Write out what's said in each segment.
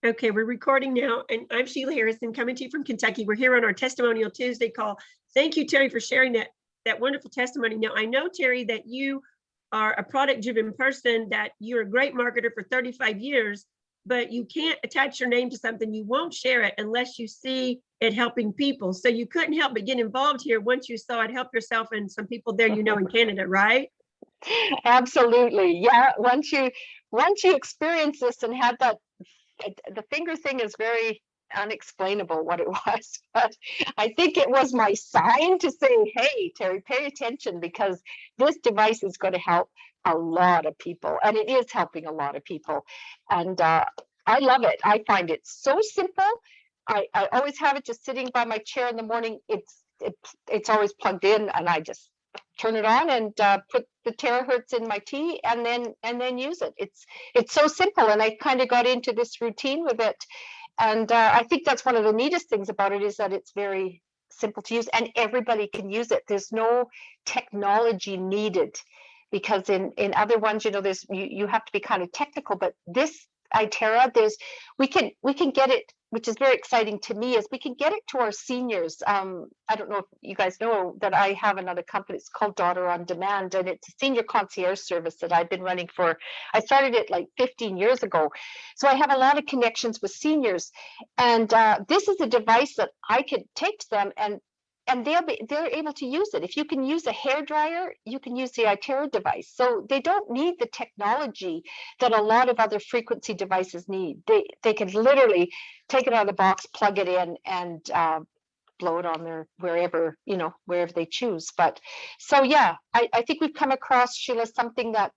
Okay, we're recording now, and I'm Sheila Harrison, coming to you from Kentucky. We're here on our Testimonial Tuesday call. Thank you, Terry, for sharing that wonderful testimony. Now, I know, Terry, that you are a product-driven person, that you're a great marketer for 35 years, but you can't attach your name to something. You won't share it unless you see it helping people. So you couldn't help but get involved here once you saw it help yourself and some people there, you know, in Canada, right? Absolutely. Yeah. Once you experience this and had that, the finger thing is very unexplainable what it was, but I think it was my sign to say, hey, Terry, pay attention, because this device is going to help a lot of people, and it is helping a lot of people. And I love it. I find it so simple. I always have it just sitting by my chair in the morning. It's always plugged in, and I just turn it on and put the terahertz in my tea, and then use it. It's so simple, and I kind of got into this routine with it. And I think that's one of the neatest things about it, is that it's very simple to use, and everybody can use it. There's no technology needed, because in other ones, you know, there's you have to be kind of technical, but this iTera, we can get it, which is very exciting to me, is we can get it to our seniors. I don't know if you guys know that I have another company. It's called Daughter on Demand, and it's a senior concierge service that I've been running I started it like 15 years ago. So I have a lot of connections with seniors, and this is a device that I could take to them, and they're able to use it. If you can use a hair dryer, you can use the iTera device. So they don't need the technology that a lot of other frequency devices need. They can literally take it out of the box, plug it in, and blow it on their wherever they choose. But so yeah, I think we've come across, Sheila, something that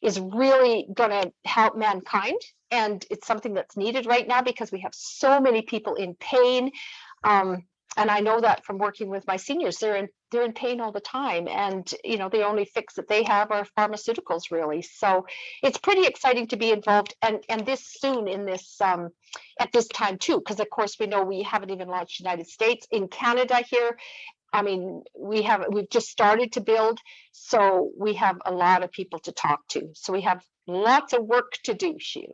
is really going to help mankind, and it's something that's needed right now because we have so many people in pain. And I know that from working with my seniors, they're in pain all the time, and the only fix that they have are pharmaceuticals, really. So it's pretty exciting to be involved, and this soon in this at this time too, because of course we know we haven't even launched United States. In Canada here, I mean, we've just started to build, so we have a lot of people to talk to. So we have lots of work to do, Sheila.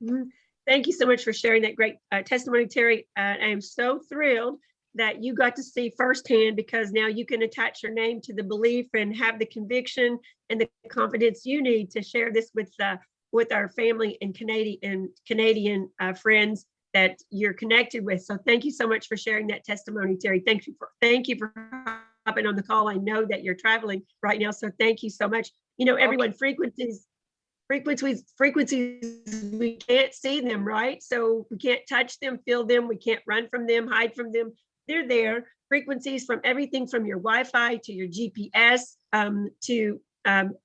Mm-hmm. Thank you so much for sharing that great testimony, Terry. I am so thrilled that you got to see firsthand, because now you can attach your name to the belief and have the conviction and the confidence you need to share this with our family and Canadian friends that you're connected with. So thank you so much for sharing that testimony, Terry. Thank you for hopping on the call. I know that you're traveling right now, so thank you so much. Everyone, frequencies, we can't see them, right? So we can't touch them, feel them, we can't run from them, hide from them. They're there. Frequencies from everything from your Wi-Fi to your GPS, to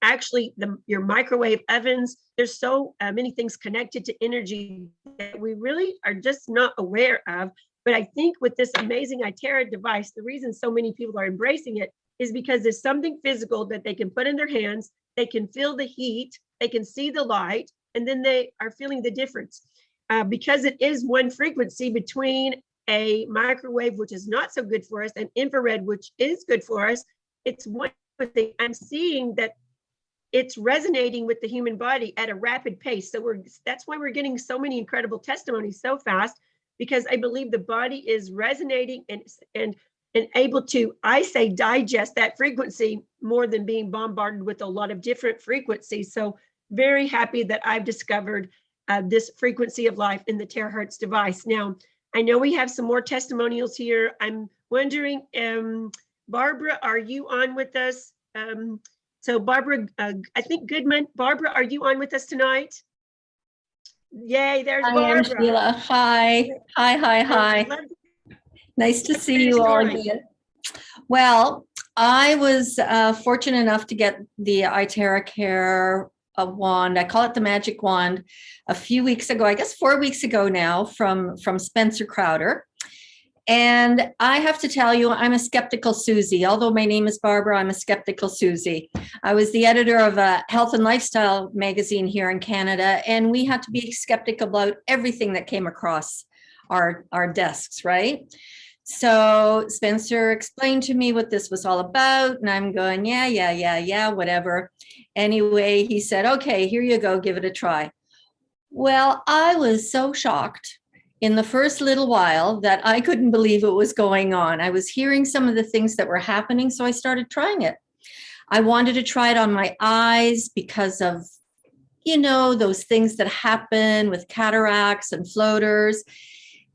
actually your microwave ovens. There's so many things connected to energy that we really are just not aware of. But I think with this amazing iTera device, the reason so many people are embracing it is because there's something physical that they can put in their hands. They can feel the heat, they can see the light, and then they are feeling the difference. Because it is one frequency between a microwave, which is not so good for us, and infrared, which is good for us. It's one thing. I'm seeing that it's resonating with the human body at a rapid pace. So that's why we're getting so many incredible testimonies so fast, because I believe the body is resonating and able to, I say, digest that frequency more than being bombarded with a lot of different frequencies. So very happy that I've discovered this frequency of life in the terahertz device. Now, I know we have some more testimonials here. I'm wondering, Barbara, are you on with us? So Barbara, I think Goodman, Barbara, are you on with us tonight? Yay, there's Barbara. I am Sheila. Hi. Nice to see you all again. Well, I was fortunate enough to get the iTeraCare wand. I call it the magic wand, a few weeks ago, I guess 4 weeks ago now, from Spencer Crowder. And I have to tell you, I'm a skeptical Susie. Although my name is Barbara, I'm a skeptical Susie. I was the editor of a health and lifestyle magazine here in Canada, and we had to be skeptical about everything that came across our desks, right? So Spencer explained to me what this was all about, and I'm going, yeah, whatever. Anyway, he said, okay, here you go, give it a try. Well, I was so shocked in the first little while that I couldn't believe it was going on. I was hearing some of the things that were happening, so I started trying it. I wanted to try it on my eyes because of, those things that happen with cataracts and floaters.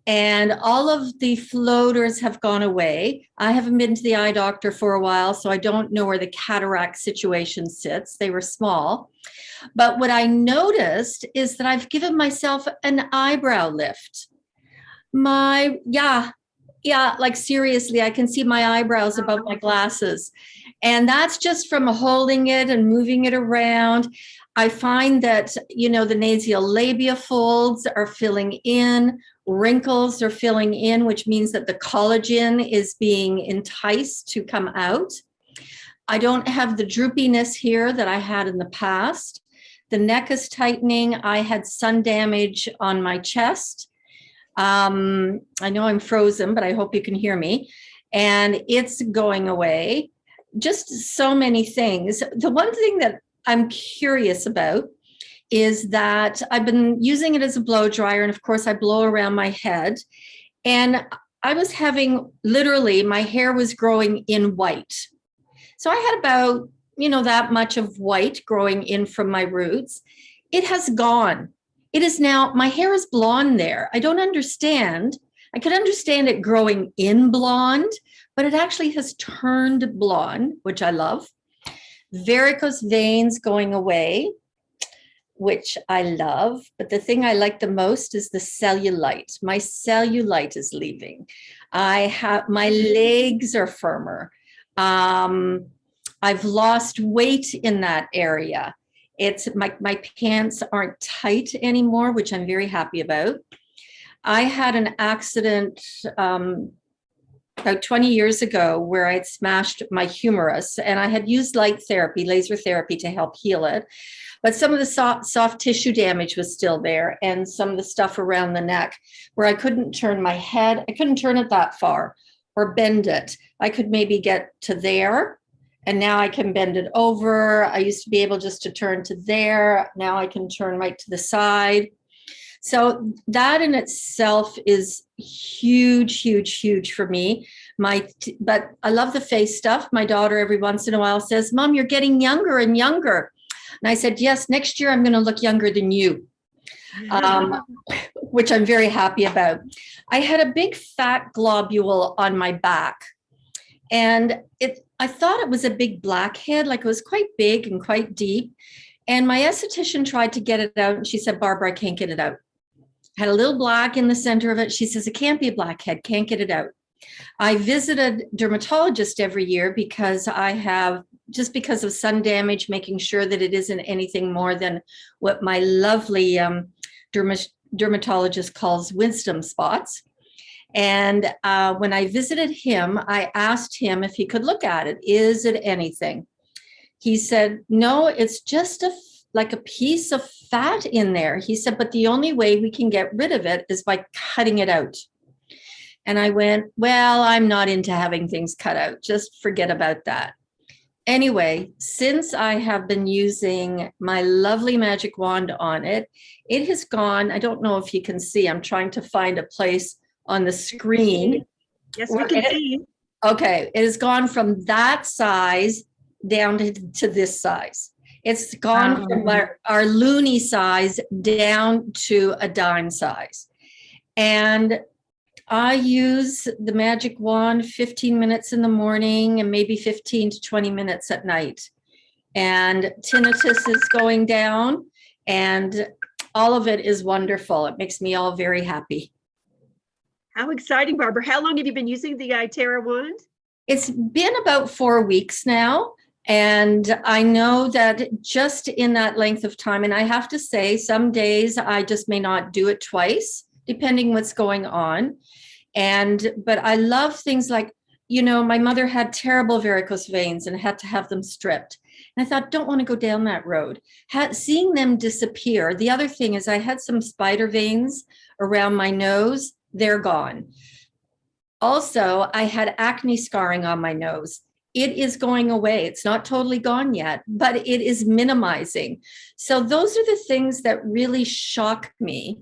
And all of the floaters have gone away. I haven't been to the eye doctor for a while, so I don't know where the cataract situation sits. They were small. But what I noticed is that I've given myself an eyebrow lift. Like seriously, I can see my eyebrows above my glasses. And that's just from holding it and moving it around. I find that, the nasal labia folds are filling in, wrinkles are filling in, which means that the collagen is being enticed to come out. I don't have the droopiness here that I had in the past. The neck is tightening. I had sun damage on my chest. I know I'm frozen, but I hope you can hear me. And it's going away. Just so many things. The one thing that I'm curious about is that I've been using it as a blow dryer. And of course, I blow around my head. And I was having, literally, my hair was growing in white. So I had about, that much of white growing in from my roots. It has gone. It is now, my hair is blonde there. I don't understand. I could understand it growing in blonde, but it actually has turned blonde, which I love. Varicose veins going away, which I love. But the thing I like the most is the cellulite. My cellulite is leaving. My legs are firmer. I've lost weight in that area. It's my pants aren't tight anymore, which I'm very happy about. I had an accident about 20 years ago where I'd smashed my humerus, and I had used light therapy, laser therapy, to help heal it. But some of the soft tissue damage was still there, and some of the stuff around the neck where I couldn't turn my head. I couldn't turn it that far or bend it. I could maybe get to there, and now I can bend it over. I used to be able just to turn to there. Now I can turn right to the side. So that in itself is huge, huge, huge for me. But I love the face stuff. My daughter every once in a while says, "Mom, you're getting younger and younger." And I said, "Yes, next year I'm going to look younger than you," which I'm very happy about. I had a big fat globule on my back, and I thought it was a big blackhead, like it was quite big and quite deep. And my esthetician tried to get it out, and she said, "Barbara, I can't get it out." Had a little black in the center of it. She says, "It can't be a blackhead, can't get it out." I visited dermatologist every year because just because of sun damage, making sure that it isn't anything more than what my lovely dermatologist calls wisdom spots. And when I visited him, I asked him if he could look at it. Is it anything? He said, "No, it's just like a piece of fat in there." He said, "But the only way we can get rid of it is by cutting it out." And I went, "Well, I'm not into having things cut out. Just forget about that." Anyway, since I have been using my lovely magic wand on it, it has gone. I don't know if you can see. I'm trying to find a place on the screen. Yes, we can see. Okay, it has gone from that size down to this size. It's gone from our loony size down to a dime size. And I use the magic wand 15 minutes in the morning and maybe 15 to 20 minutes at night. And tinnitus is going down, and all of it is wonderful. It makes me all very happy. How exciting, Barbara. How long have you been using the iTera wand? It's been about 4 weeks now. And I know that just in that length of time, and I have to say, some days I just may not do it twice, depending what's going on. But I love things like, my mother had terrible varicose veins and had to have them stripped. And I thought, don't want to go down that road. Seeing them disappear. The other thing is I had some spider veins around my nose. They're gone. Also, I had acne scarring on my nose. it is going away. It's not totally gone yet, but it is minimizing. So those are the things that really shock me,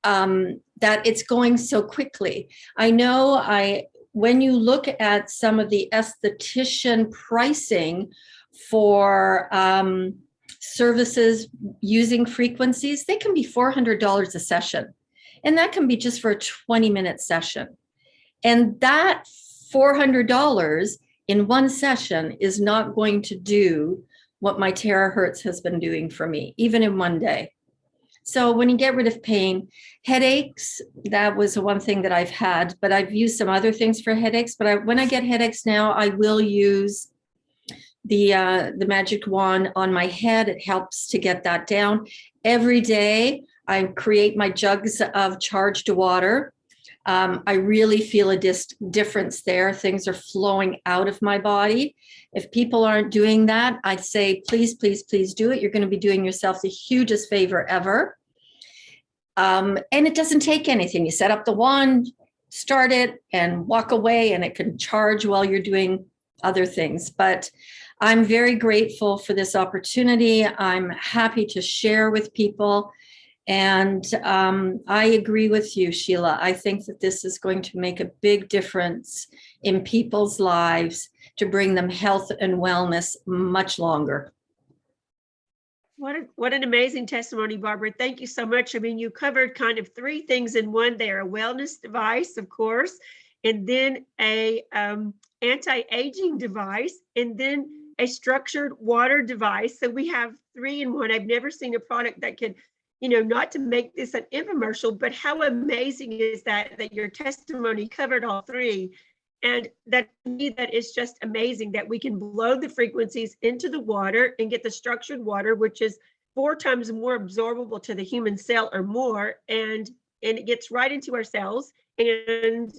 that it's going so quickly. I know when you look at some of the esthetician pricing for services using frequencies, they can be $400 a session. And that can be just for a 20-minute session. And that $400 in one session is not going to do what my terahertz has been doing for me, even in one day. So when you get rid of pain, headaches, that was one thing that I've had, but I've used some other things for headaches. But when I get headaches now, I will use the magic wand on my head. It helps to get that down. Every day, I create my jugs of charged water. I really feel a difference there. Things are flowing out of my body. If people aren't doing that, I'd say, please, please, please do it. You're going to be doing yourself the hugest favor ever. And it doesn't take anything. You set up the wand, start it, and walk away, and it can charge while you're doing other things. But I'm very grateful for this opportunity. I'm happy to share with people. And I agree with you, Sheila. I think that this is going to make a big difference in people's lives to bring them health and wellness much longer. What an amazing testimony, Barbara. Thank you so much. I mean, you covered kind of three things in one there: a wellness device, of course, and then a anti-aging device, and then a structured water device. So we have three in one. I've never seen a product that could, not to make this an infomercial, but how amazing is that your testimony covered all three. And that is just amazing that we can blow the frequencies into the water and get the structured water, which is 4 times more absorbable to the human cell or more. And it gets right into our cells and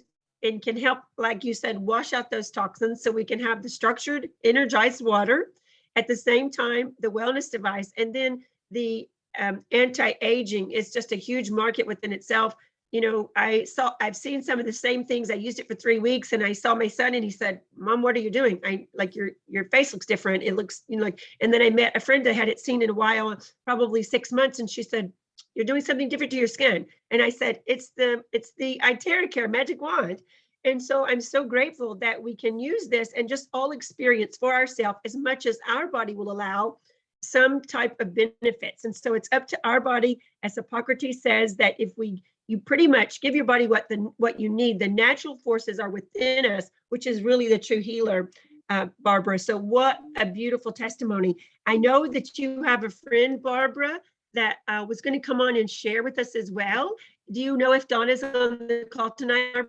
can help, like you said, wash out those toxins, so we can have the structured, energized water. At the same time, the wellness device, and then the anti-aging is just a huge market within itself. I've seen some of the same things. I used it for 3 weeks, and I saw my son, and he said, "Mom, what are you doing? Your face looks different. It looks, like." And then I met a friend that hadn't seen in a while, probably 6 months, and she said, "You're doing something different to your skin." And I said, it's the iTeraCare magic wand. And so I'm so grateful that we can use this and just all experience for ourselves, as much as our body will allow, some type of benefits. And so it's up to our body, as Hippocrates says, that if you pretty much give your body what you need, the natural forces are within us, which is really the true healer, Barbara. So what a beautiful testimony. I know that you have a friend, Barbara, that was going to come on and share with us as well. Do you know if Donna's on the call tonight?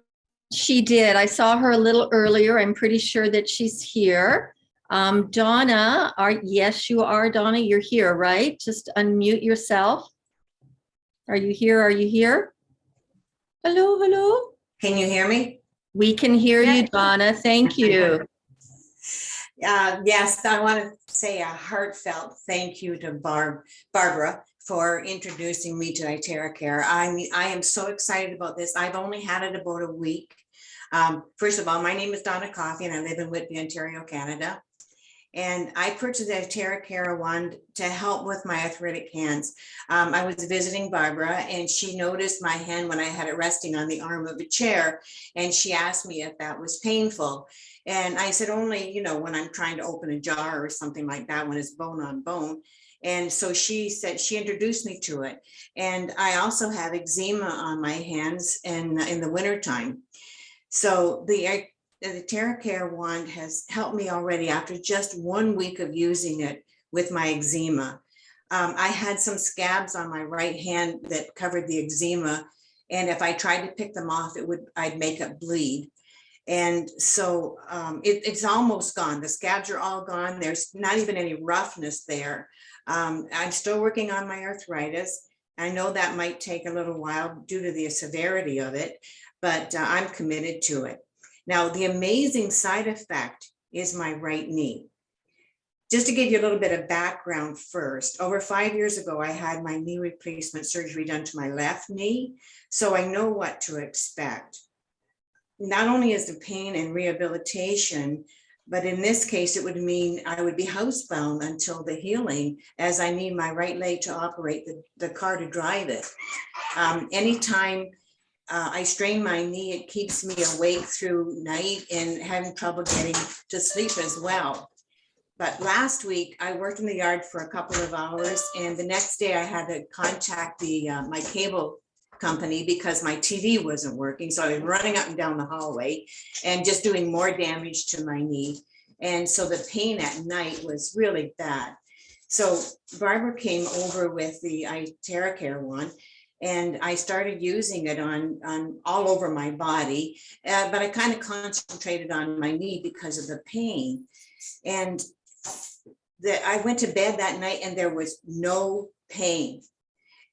She did. I saw her a little earlier. I'm pretty sure that she's here. Donna, yes, you are, Donna. You're here, right? Just unmute yourself. Are you here? Are you here? Hello, hello. Can you hear me? We can hear you, Donna. Thank you. Yes, I want to say a heartfelt thank you to Barbara for introducing me to iTeraCare. I am so excited about this. I've only had it about a week. First of all, my name is Donna Coffey, and I live in Whitby, Ontario, Canada. And I purchased a iTeraCare wand to help with my arthritic hands. I was visiting Barbara, and she noticed my hand when I had it resting on the arm of a chair, and she asked me if that was painful. And I said, only, when I'm trying to open a jar or something like that, when it's bone on bone. And so she said, she introduced me to it. And I also have eczema on my hands in the wintertime. So the iTeraCare wand has helped me already after just 1 week of using it with my eczema. I had some scabs on my right hand that covered the eczema, and if I tried to pick them off, I'd make it bleed. And so it's almost gone. The scabs are all gone. There's not even any roughness there. I'm still working on my arthritis. I know that might take a little while due to the severity of it, but I'm committed to it. Now, the amazing side effect is my right knee. Just to give you a little bit of background first, over 5 years ago, I had my knee replacement surgery done to my left knee, so I know what to expect. Not only is the pain and rehabilitation But in this case, it would mean I would be housebound until the healing, as I need my right leg to operate the car to drive it. Anytime I strain my knee, it keeps me awake through night and having trouble getting to sleep as well. But last week I worked in the yard for a couple of hours, and the next day I had to contact the my cable company because my TV wasn't working. So I was running up and down the hallway and just doing more damage to my knee. And so the pain at night was really bad. So Barbara came over with the iTeraCare one, and I started using it on all over my body, but I kind of concentrated on my knee because of the pain. And I went to bed that night and there was no pain.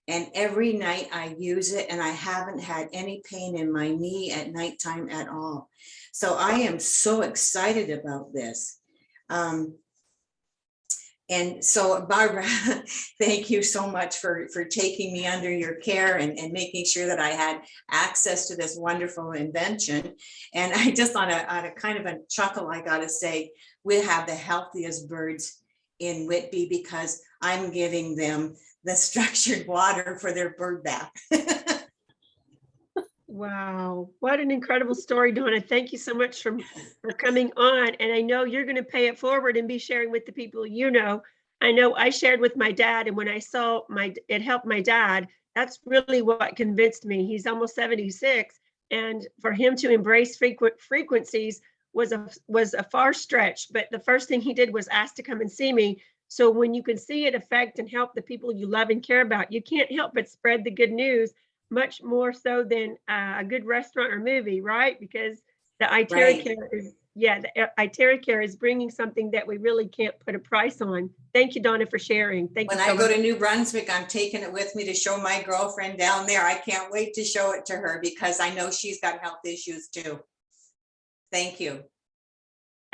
And every night I use it and I haven't had any pain in my knee at nighttime at all. So I am so excited about this. And so Barbara, thank you so much for taking me under your care and making sure that I had access to this wonderful invention. And I just on a kind of a chuckle, I gotta say, we have the healthiest birds in Whitby because I'm giving them the structured water for their bird bath. Wow, what an incredible story, Donna. Thank you so much for coming on. And I know you're going to pay it forward and be sharing with the people you know. I know I shared with my dad, and when I saw it helped my dad, that's really what convinced me. He's almost 76, and for him to embrace frequencies was a far stretch. But the first thing he did was ask to come and see me. So when you can see it affect and help the people you love and care about, you can't help but spread the good news, much more so than a good restaurant or movie, right? Because the iTeraCare is, the iTeraCare is bringing something that we really can't put a price on. Thank you, Donna, for sharing. Thank you. When I go to New Brunswick, I'm taking it with me to show my girlfriend down there. I can't wait to show it to her because I know she's got health issues too. Thank you.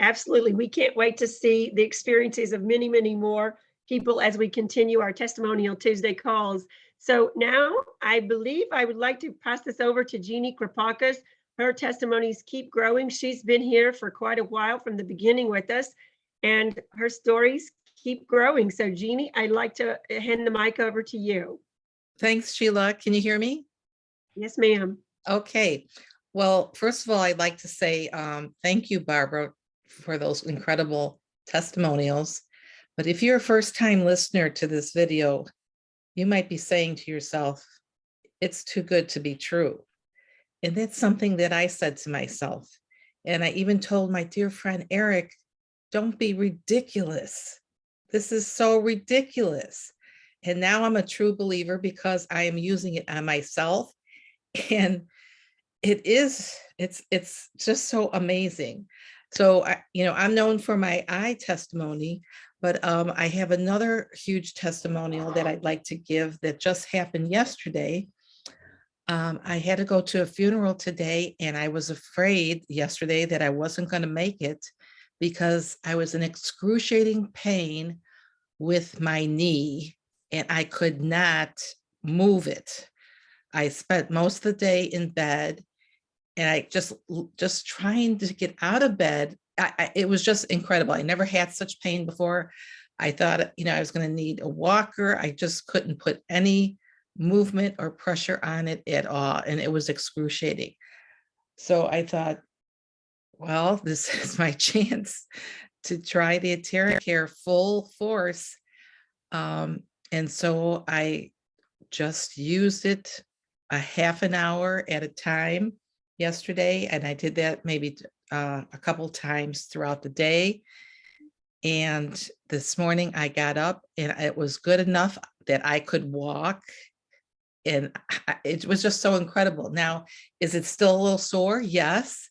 Absolutely. We can't wait to see the experiences of many, many more people as we continue our Testimonial Tuesday calls. So now I believe I would like to pass this over to Jeannie Krapakis. Her testimonies keep growing. She's been here for quite a while from the beginning with us, and her stories keep growing. So Jeannie, I'd like to hand the mic over to you. Thanks, Sheila. Can you hear me? Yes, ma'am. Okay. Well, first of all, I'd like to say thank you, Barbara, for those incredible testimonials. But if you're a first-time listener to this video, you might be saying to yourself, it's too good to be true. And that's something that I said to myself. And I even told my dear friend, Eric, don't be ridiculous. This is so ridiculous. And now I'm a true believer because I am using it on myself. And it's just so amazing. So, I'm known for my eye testimony, but I have another huge testimonial that I'd like to give that just happened yesterday. I had to go to a funeral today, and I was afraid yesterday that I wasn't going to make it because I was in excruciating pain with my knee and I could not move it. I spent most of the day in bed, and I just trying to get out of bed. It was just incredible. I never had such pain before. I thought, I was going to need a walker. I just couldn't put any movement or pressure on it at all. And it was excruciating. So I thought, well, this is my chance to try the iTeraCare full force. And so I just used it a half an hour at a time yesterday. And I did that maybe a couple times throughout the day. And this morning I got up and it was good enough that I could walk. And it was just so incredible. Now, is it still a little sore? Yes,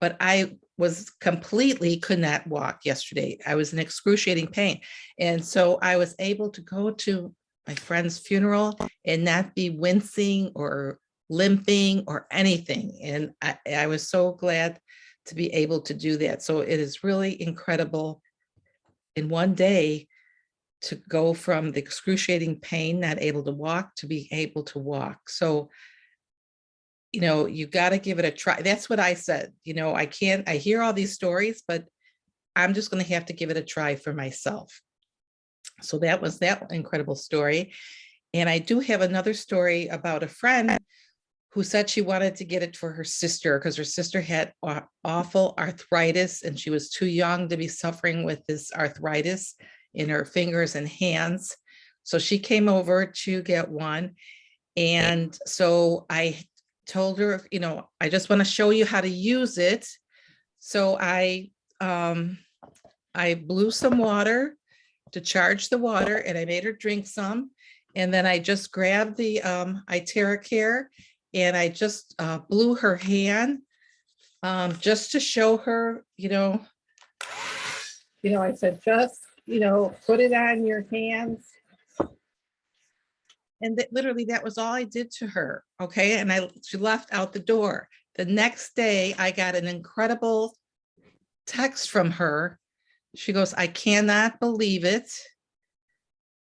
but I was could not walk yesterday. I was in excruciating pain. And so I was able to go to my friend's funeral and not be wincing or limping or anything. And I was so glad to be able to do that. So it is really incredible in one day to go from the excruciating pain, not able to walk, to being able to walk. So, you got to give it a try. That's what I said. I hear all these stories, but I'm just going to have to give it a try for myself. So that was that incredible story. And I do have another story about a friend who said she wanted to get it for her sister because her sister had awful arthritis and she was too young to be suffering with this arthritis in her fingers and hands. So she came over to get one. And so I told her, you know, I just want to show you how to use it. So I blew some water to charge the water and I made her drink some. And then I just grabbed the iTeraCare and I just blew her hand just to show her, I said, just, put it on your hands. And that literally that was all I did to her. Okay. And she left out the door. The next day I got an incredible text from her. She goes, I cannot believe it.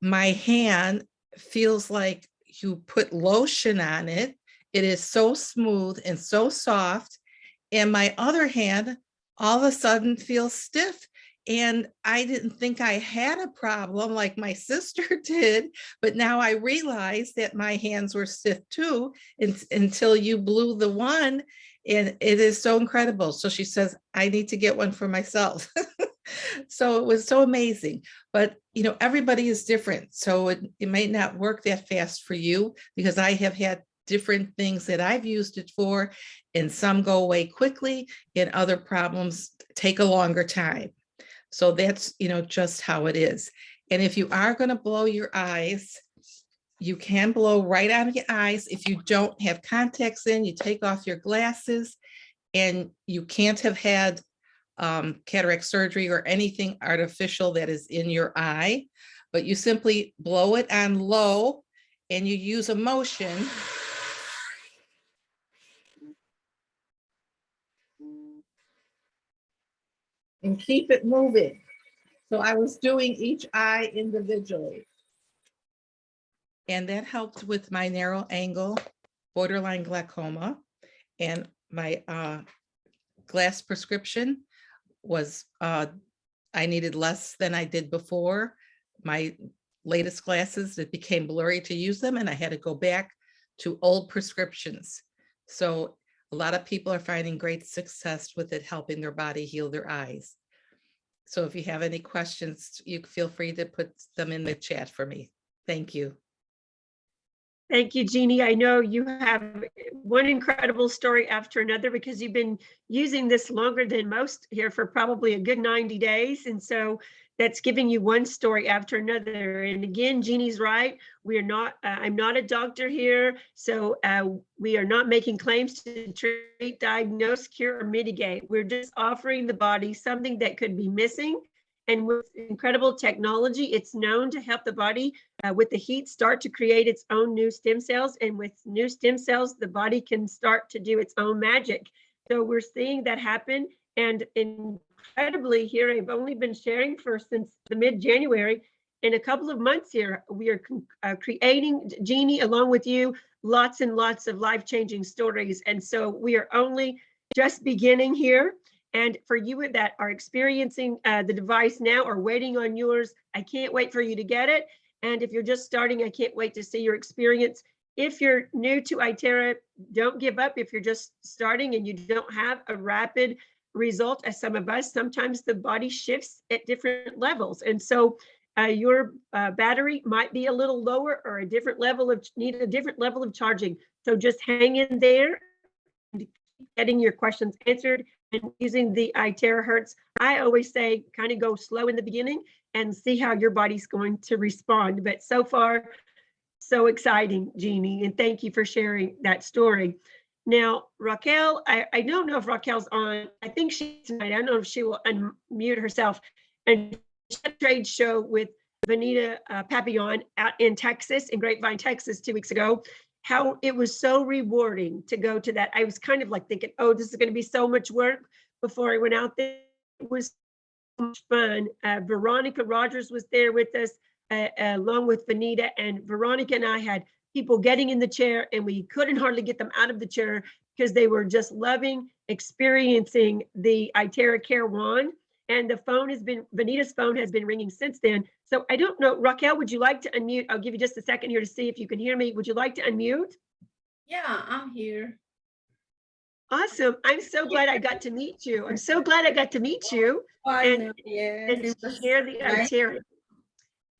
My hand feels like you put lotion on it. It is so smooth and so soft. And my other hand all of a sudden feels stiff. And I didn't think I had a problem like my sister did, but now I realize that my hands were stiff too until you blew the one. And it is so incredible. So she says, I need to get one for myself. So it was so amazing. But, everybody is different. So it may not work that fast for you because I have had different things that I've used it for, and some go away quickly and other problems take a longer time. So that's, just how it is. And if you are going to blow your eyes, you can blow right out of your eyes. If you don't have contacts in, you take off your glasses, and you can't have had cataract surgery or anything artificial that is in your eye, but you simply blow it on low and you use a motion. And keep it moving. So I was doing each eye individually. And that helped with my narrow angle, borderline glaucoma. And my glass prescription was, I needed less than I did before. My latest glasses, it became blurry to use them, and I had to go back to old prescriptions. So a lot of people are finding great success with it, helping their body heal their eyes. So if you have any questions, you feel free to put them in the chat for me. Thank you. Thank you, Jeannie. I know you have one incredible story after another because you've been using this longer than most here for probably a good 90 days. And so that's giving you one story after another. And again, Jeannie's right. We are not, I'm not a doctor here. So we are not making claims to treat, diagnose, cure, or mitigate. We're just offering the body something that could be missing. And with incredible technology, it's known to help the body with the heat start to create its own new stem cells. And with new stem cells, the body can start to do its own magic. So we're seeing that happen. And incredibly here, I've only been sharing since the mid-January. In a couple of months here, we are creating, Jeannie, along with you, lots and lots of life-changing stories. And so we are only just beginning here. And for you that are experiencing the device now or waiting on yours, I can't wait for you to get it. And if you're just starting, I can't wait to see your experience. If you're new to iTera, don't give up. If you're just starting and you don't have a rapid result, as some of us, sometimes the body shifts at different levels. And so your battery might be a little lower or need a different level of charging. So just hang in there and keep getting your questions answered. And using the iTeraHertz, I always say kind of go slow in the beginning and see how your body's going to respond. But so far, so exciting, Jeannie, and thank you for sharing that story. Now, Raquel, I don't know if Raquel's on. I think she's tonight. I don't know if she will unmute herself. And a trade show with Vanita Papillon out in Texas, in Grapevine, Texas, 2 weeks ago. How it was so rewarding to go to that. I was kind of like thinking, oh, this is going to be so much work before I went out there. It was so much fun. Veronica Rogers was there with us, along with Vanita, and Veronica and I had people getting in the chair, and we couldn't hardly get them out of the chair because they were just loving experiencing the iTeraCare wand. and the phone has been, Vanita's phone has been ringing since then. So I don't know, Raquel, would you like to unmute? I'll give you just a second here to see if you can hear me. Would you like to unmute? Yeah, I'm here. Awesome. I'm so glad I got to meet you. I'm so glad I got to meet you I and, know, yes, and it was share the nice. iTera.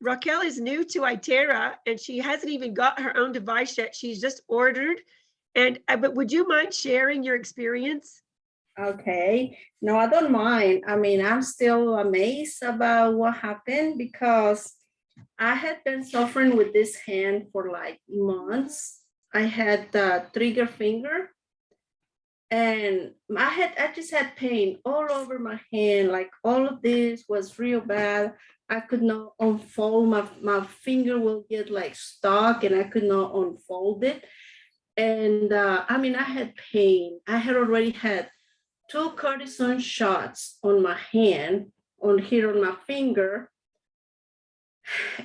Raquel is new to iTera and she hasn't even got her own device yet. She's just ordered. And but would you mind sharing your experience? Okay, no, I don't mind. I mean, I'm still amazed about what happened because I had been suffering with this hand for like months. I had the trigger finger and I just had pain all over my hand. Like all of this was real bad. I could not unfold, my finger will get like stuck and I could not unfold it. And I mean, I had pain. I had already had 2 cortisone shots on my hand, on here on my finger.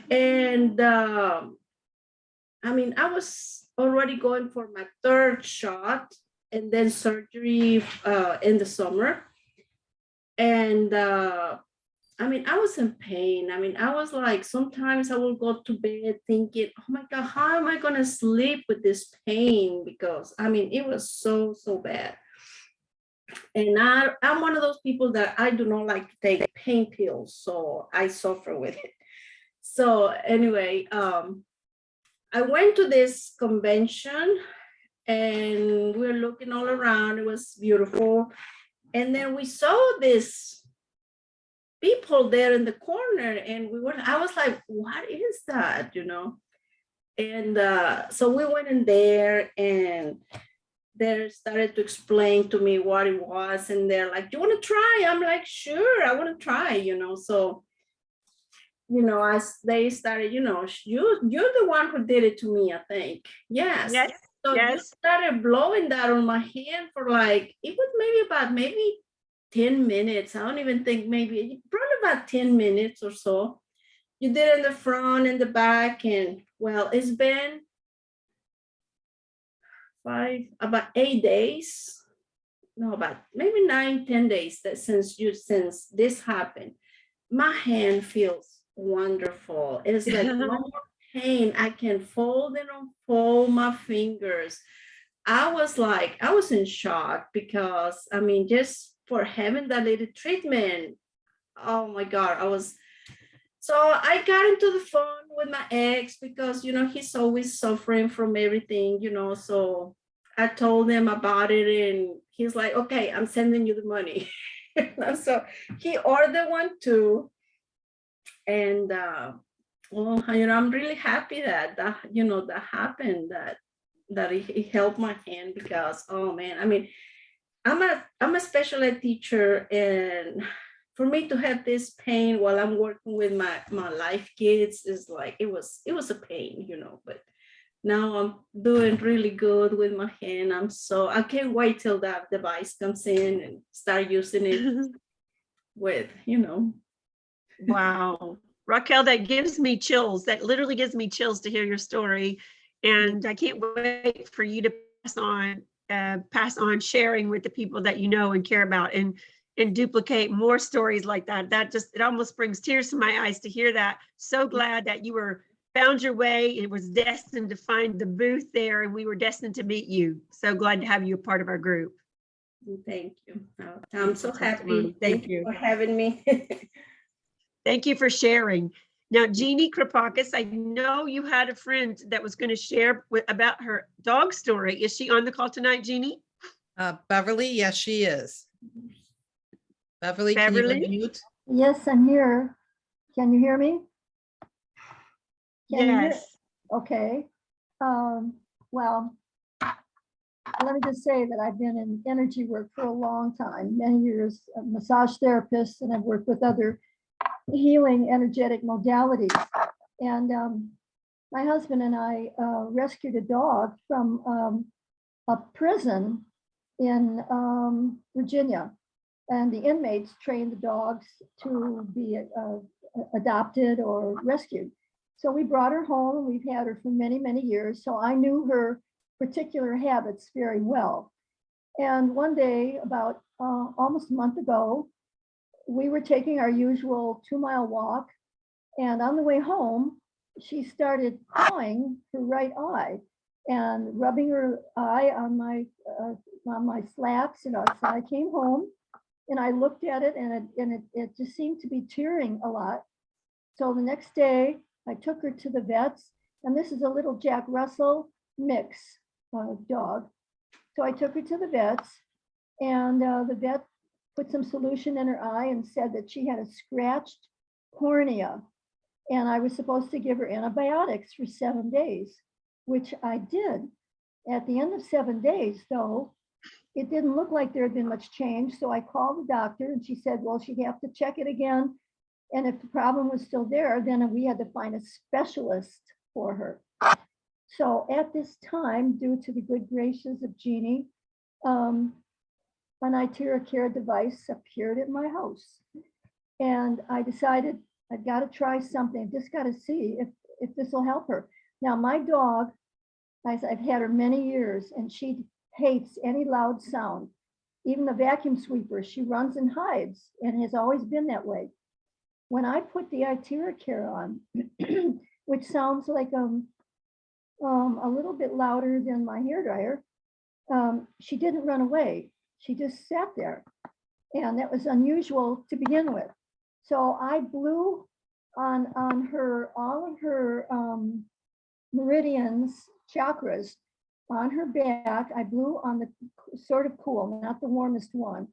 And I mean, I was already going for my 3rd shot and then surgery in the summer. And I mean, I was in pain. I mean, I was like, sometimes I will go to bed thinking, oh my God, how am I going to sleep with this pain? Because I mean, it was so, so bad. And I'm one of those people that I do not like to take pain pills. So I suffer with it. So anyway, I went to this convention and we were looking all around. It was beautiful. And then we saw this people there in the corner and I was like, what is that, you know? And so we went in there and they started to explain to me what it was. And they're like, you want to try? I'm like, sure, I want to try, you know? So, you know, as they started, you know, you're the one who did it to me, I think. Yes. Yes. So you Yes. started blowing that on my hand for like, it was maybe 10 minutes. I don't even think, probably about 10 minutes or so. You did it in the front and the back. And well, it's been about 8 days. No, about maybe 9-10 days that since this happened. My hand feels wonderful. It's like no more pain. I can fold and unfold my fingers. I was in shock because I mean, just for having that little treatment, oh my God, so I got into the phone with my ex because, you know, he's always suffering from everything, you know, so I told him about it and he's like, okay, I'm sending you the money. So he ordered one too. And, well, you know, I'm really happy that you know, that happened, that it helped my hand because, oh man, I mean, I'm a special ed teacher and for me to have this pain while I'm working with my life kids is like, it was a pain, you know, but now I'm doing really good with my hand. I can't wait till that device comes in and start using it with, you know. Wow. Raquel, that gives me chills. That literally gives me chills to hear your story. And I can't wait for you to pass on sharing with the people that you know and care about and duplicate more stories like that. It almost brings tears to my eyes to hear that. So glad that you found your way. It was destined to find the booth there and we were destined to meet you. So glad to have you a part of our group. Thank you. I'm so happy. Thank you for having me. Thank you for sharing. Now, Jeannie Krapakis, I know you had a friend that was going to share about her dog story. Is she on the call tonight, Jeannie? Beverly, yes, she is. Beverly, can you unmute? Yes, I'm here. Can you hear me? Yes. Okay. Well, let me just say that I've been in energy work for a long time, many years, a massage therapist, and I've worked with other healing energetic modalities. And my husband and I rescued a dog from a prison in Virginia. And the inmates trained the dogs to be adopted or rescued. So we brought her home and we've had her for many, many years. So I knew her particular habits very well. And one day, about almost a month ago, we were taking our usual 2-mile walk. And on the way home, she started clawing her right eye and rubbing her eye on my slacks. So I came home and I looked at it, and it just seemed to be tearing a lot. So the next day I took her to the vets, and this is a little Jack Russell mix dog. So I took her to the vets, and the vet put some solution in her eye and said that she had a scratched cornea. And I was supposed to give her antibiotics for 7 days, which I did. At the end of 7 days, though, it didn't look like there had been much change. So I called the doctor, and she said, well, she'd have to check it again. And if the problem was still there, then we had to find a specialist for her. So at this time, due to the good graces of Jeannie, an iTeraCare device appeared at my house. And I decided I've got to try something, just got to see if this will help her. Now, my dog, I've had her many years, and she hates any loud sound. Even the vacuum sweeper, she runs and hides, and has always been that way. When I put the iTeraCare on, which sounds like a little bit louder than my hairdryer, she didn't run away. She just sat there, and that was unusual to begin with. So I blew on her, all of her meridians, chakras on her back. I blew on the sort of cool, not the warmest one,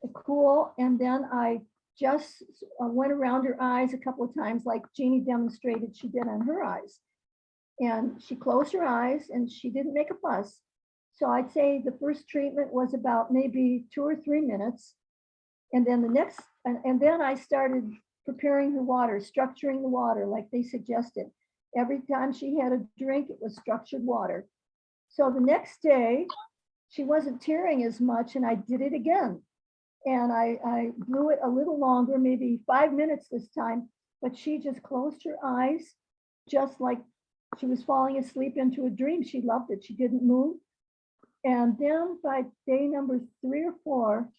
the cool. And then I just went around her eyes a couple of times, like Jeannie demonstrated she did on her eyes. And she closed her eyes and she didn't make a fuss. So I'd say the first treatment was about maybe 2 or 3 minutes. And then the next, and then I started preparing her water, structuring the water like they suggested. Every time she had a drink, it was structured water. So the next day, she wasn't tearing as much, and I did it again. And I blew it a little longer, maybe 5 minutes this time, but she just closed her eyes, just like she was falling asleep into a dream. She loved it. She didn't move. And then by day number 3 or 4,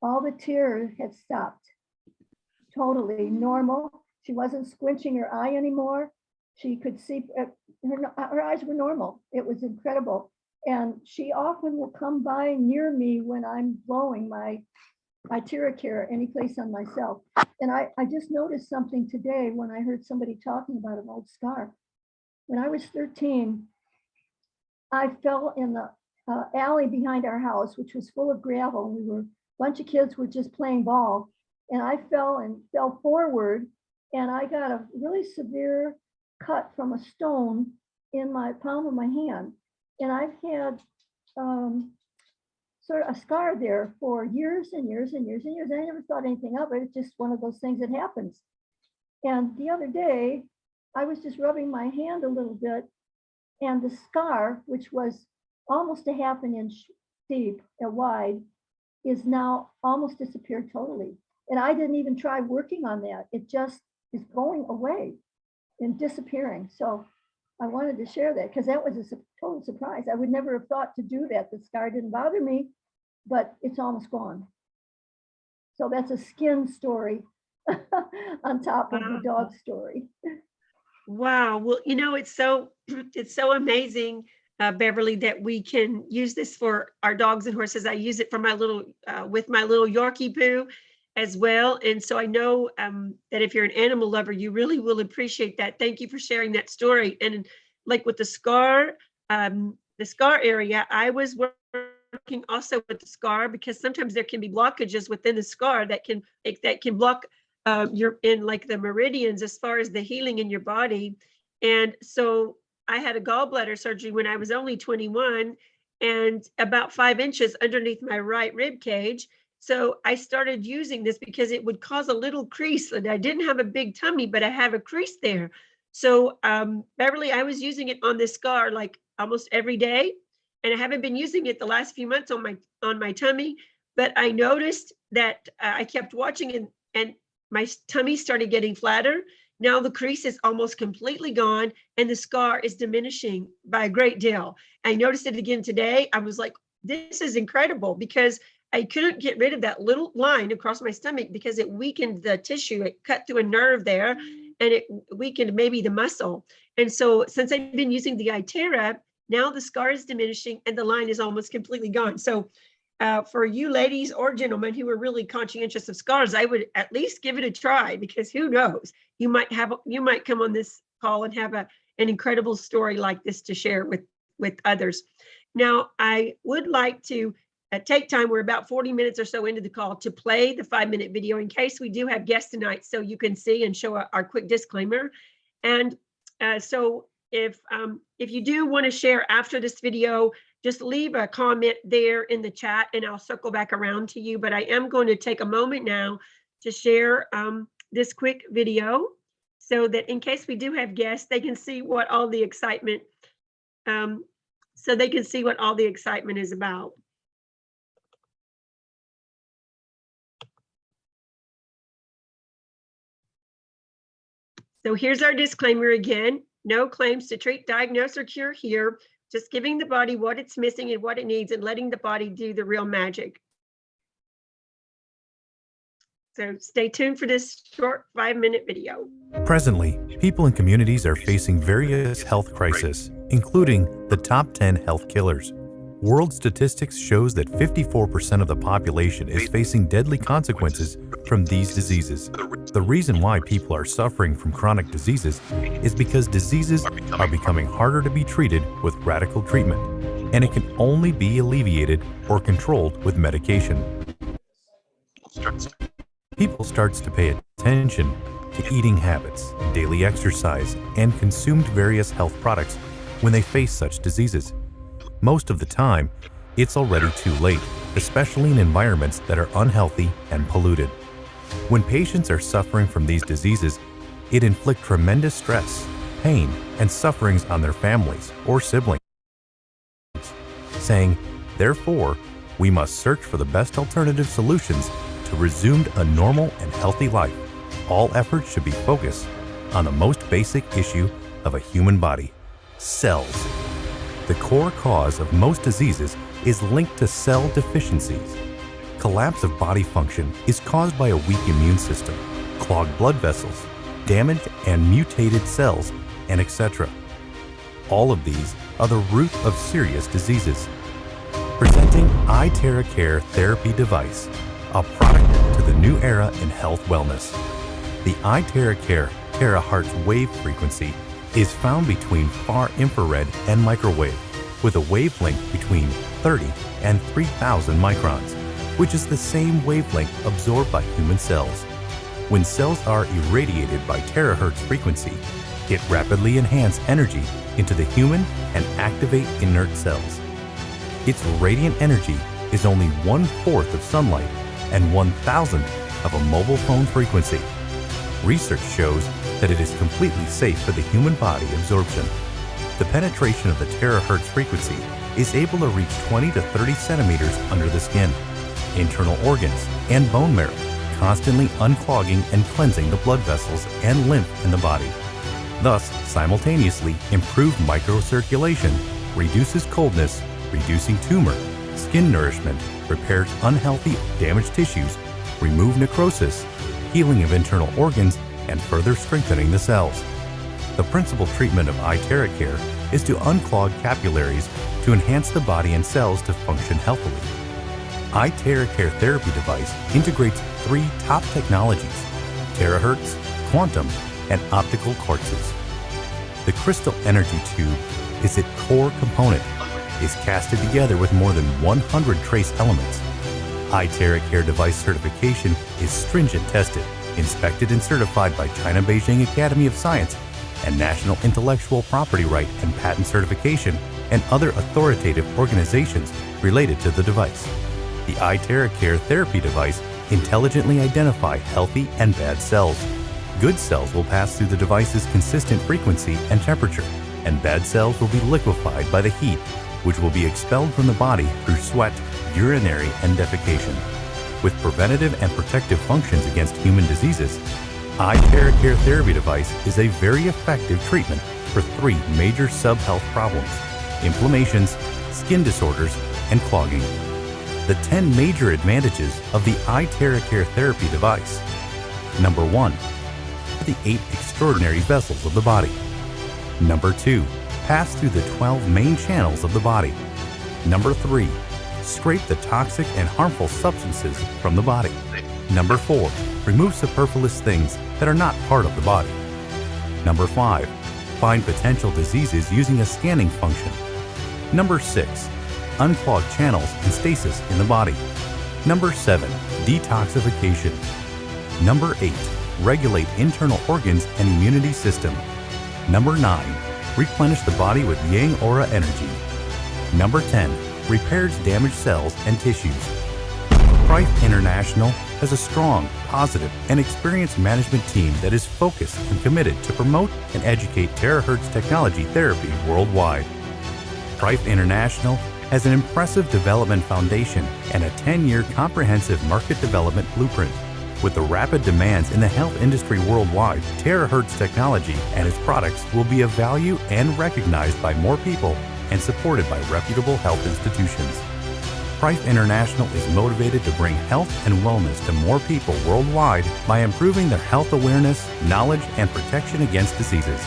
all the tears had stopped. Totally normal. She wasn't squinching her eye anymore. She could see, her eyes were normal. It was incredible. And she often will come by near me when I'm blowing my iTeraCare any place on myself. And I just noticed something today when I heard somebody talking about an old scar. When I was 13, I fell in the alley behind our house, which was full of gravel. We were, a bunch of kids were just playing ball. And I fell forward, and I got a really severe cut from a stone in my palm of my hand. And I've had sort of a scar there for years and years and years and years. And I never thought anything of it. It's just one of those things that happens. And the other day, I was just rubbing my hand a little bit, and the scar, which was almost a ½ inch deep and wide, is now almost disappeared totally. And I didn't even try working on that. It just is going away and disappearing. So I wanted to share that because that was a total surprise. I would never have thought to do that. The scar didn't bother me, but it's almost gone. So that's a skin story on top of the dog story. Wow. Well, you know, it's so amazing, Beverly, that we can use this for our dogs and horses. I use it for my little, with my little Yorkie poo as well. And so I know that if you're an animal lover, you really will appreciate that. Thank you for sharing that story. And like with the scar area, I was working also with the scar because sometimes there can be blockages within the scar that can block your in like the meridians as far as the healing in your body. And so I had a gallbladder surgery when I was only 21 and about 5 inches underneath my right rib cage. So I started using this because it would cause a little crease, and I didn't have a big tummy, but I have a crease there. So Beverly, I was using it on this scar like almost every day, and I haven't been using it the last few months on my tummy. But I noticed that I kept watching it, and my tummy started getting flatter. Now the crease is almost completely gone, and the scar is diminishing by a great deal. I noticed it again today. I was like, this is incredible because I couldn't get rid of that little line across my stomach because it weakened the tissue. It cut through a nerve there and it weakened maybe the muscle. And so since I've been using the iTera, now the scar is diminishing and the line is almost completely gone. So for you ladies or gentlemen who are really conscientious of scars, I would at least give it a try, because who knows, you might come on this call and have an incredible story like this to share with others. Now, I would like to take time, we're about 40 minutes or so into the call, to play the 5-minute video in case we do have guests tonight, so you can see and show our quick disclaimer. And so if you do want to share after this video, just leave a comment there in the chat and I'll circle back around to you. But I am going to take a moment now to share this quick video so that in case we do have guests, they can see what all the excitement, is about. So here's our disclaimer again. No claims to treat, diagnose, or cure here. Just giving the body what it's missing and what it needs and letting the body do the real magic. So stay tuned for this short 5-minute video. Presently, people in communities are facing various health crises, including the top 10 health killers. World statistics shows that 54% of the population is facing deadly consequences from these diseases. The reason why people are suffering from chronic diseases is because diseases are becoming harder to be treated with radical treatment, and it can only be alleviated or controlled with medication. People starts to pay attention to eating habits, daily exercise, and consumed various health products when they face such diseases. Most of the time, it's already too late, especially in environments that are unhealthy and polluted. When patients are suffering from these diseases, it inflicts tremendous stress, pain, and sufferings on their families or siblings, saying, therefore, we must search for the best alternative solutions to resume a normal and healthy life. All efforts should be focused on the most basic issue of a human body: cells. The core cause of most diseases is linked to cell deficiencies. Collapse of body function is caused by a weak immune system, clogged blood vessels, damaged and mutated cells, and etc. All of these are the root of serious diseases. Presenting iTeraCare therapy device, a product to the new era in health wellness. The iTeraCare terahertz wave frequency is found between far infrared and microwave, with a wavelength between 30 and 3,000 microns, which is the same wavelength absorbed by human cells. When cells are irradiated by terahertz frequency, it rapidly enhances energy into the human and activate inert cells. Its radiant energy is only 1/4 of sunlight and 1,000th of a mobile phone frequency. Research shows that it is completely safe for the human body absorption. The penetration of the terahertz frequency is able to reach 20 to 30 centimeters under the skin, internal organs, and bone marrow, constantly unclogging and cleansing the blood vessels and lymph in the body. Thus, simultaneously improve microcirculation, reduces coldness, reducing tumor, skin nourishment, repairs unhealthy, damaged tissues, remove necrosis, healing of internal organs, and further strengthening the cells. The principal treatment of iTeraCare is to unclog capillaries to enhance the body and cells to function healthily. iTeraCare therapy device integrates 3 top technologies: terahertz, quantum, and optical quartzes. The crystal energy tube is its core component, is casted together with more than 100 trace elements. iTeraCare device certification is stringent tested, inspected and certified by China Beijing Academy of Science and National Intellectual Property Right and Patent Certification and other authoritative organizations related to the device. The iTeraCare therapy device intelligently identify healthy and bad cells. Good cells will pass through the device's consistent frequency and temperature, and bad cells will be liquefied by the heat, which will be expelled from the body through sweat, urinary, and defecation. With preventative and protective functions against human diseases, iTeraCare therapy device is a very effective treatment for 3 major sub-health problems: inflammations, skin disorders, and clogging. the 10 major advantages of the iTeraCare therapy device. Number 1, the 8 extraordinary vessels of the body. Number 2, pass through the 12 main channels of the body. Number 3, scrape the toxic and harmful substances from the body. Number 4, remove superfluous things that are not part of the body. Number 5, find potential diseases using a scanning function. Number 6, unclog channels and stasis in the body. Number 7, detoxification. Number 8, regulate internal organs and immunity system. Number 9, replenish the body with Yang Aura energy. Number 10, repairs damaged cells and tissues. Prife International has a strong, positive, and experienced management team that is focused and committed to promote and educate terahertz technology therapy worldwide. Prife International has an impressive development foundation and a 10-year comprehensive market development blueprint. With the rapid demands in the health industry worldwide, terahertz technology and its products will be of value and recognized by more people and supported by reputable health institutions. Prife International is motivated to bring health and wellness to more people worldwide by improving their health awareness, knowledge, and protection against diseases.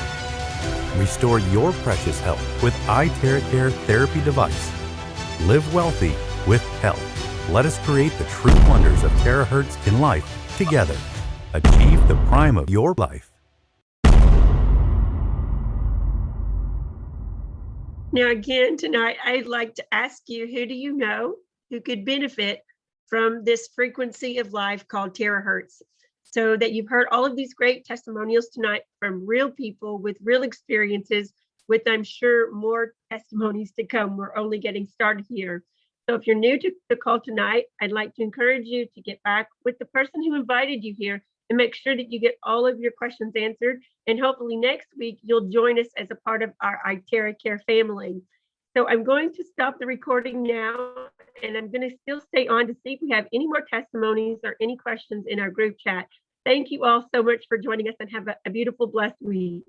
Restore your precious health with iTeraCare therapy device. Live wealthy with health. Let us create the true wonders of terahertz in life together. Achieve the prime of your life. Now, again, tonight, I'd like to ask you, who do you know who could benefit from this frequency of life called terahertz? So that you've heard all of these great testimonials tonight from real people with real experiences, with, I'm sure, more testimonies to come. We're only getting started here. So if you're new to the call tonight, I'd like to encourage you to get back with the person who invited you here and make sure that you get all of your questions answered. And hopefully next week, you'll join us as a part of our iTeraCare family. So I'm going to stop the recording now, and I'm going to still stay on to see if we have any more testimonies or any questions in our group chat. Thank you all so much for joining us, and have a beautiful, blessed week.